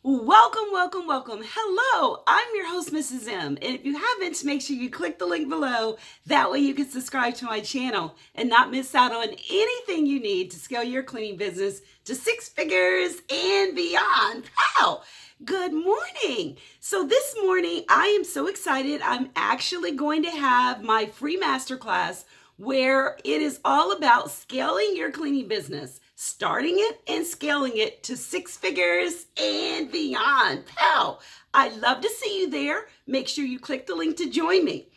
Welcome, welcome, welcome. Hello, I'm your host, Mrs. M. And if you haven't, make sure you click the link below. That way you can subscribe to my channel and not miss out on anything you need to scale your cleaning business to six figures and beyond. Wow. Good morning. So this morning, I am so excited. I'm actually going to have my free masterclass where it is all about scaling your cleaning business, starting it and scaling it to six figures and beyond. Pal, I'd love to see you there. Make sure you click the link to join me.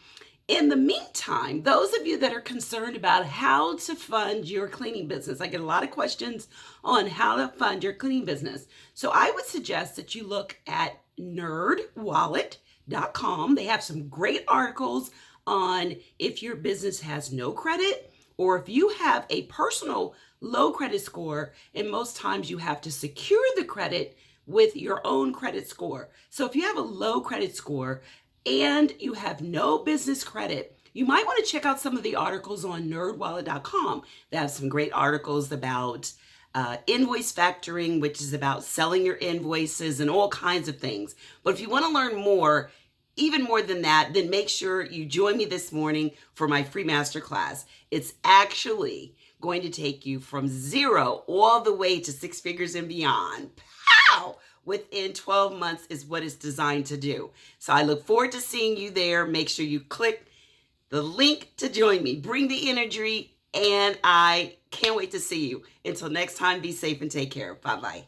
In the meantime, those of you that are concerned about how to fund your cleaning business, I get a lot of questions on how to fund your cleaning business. So I would suggest that you look at nerdwallet.com. They have some great articles on if your business has no credit or if you have a personal low credit score, and most times you have to secure the credit with your own credit score. So if you have a low credit score and you have no business credit, you might want to check out some of the articles on nerdwallet.com. They have some great articles about invoice factoring, which is about selling your invoices and all kinds of things. But if you want to learn more, even more than that, then make sure you join me this morning for my free masterclass. It's actually going to take you from zero all the way to six figures and beyond. Pow! Within 12 months is what it's designed to do. So I look forward to seeing you there. Make sure you click the link to join me. Bring the energy, and I can't wait to see you. Until next time, be safe and take care. Bye-bye.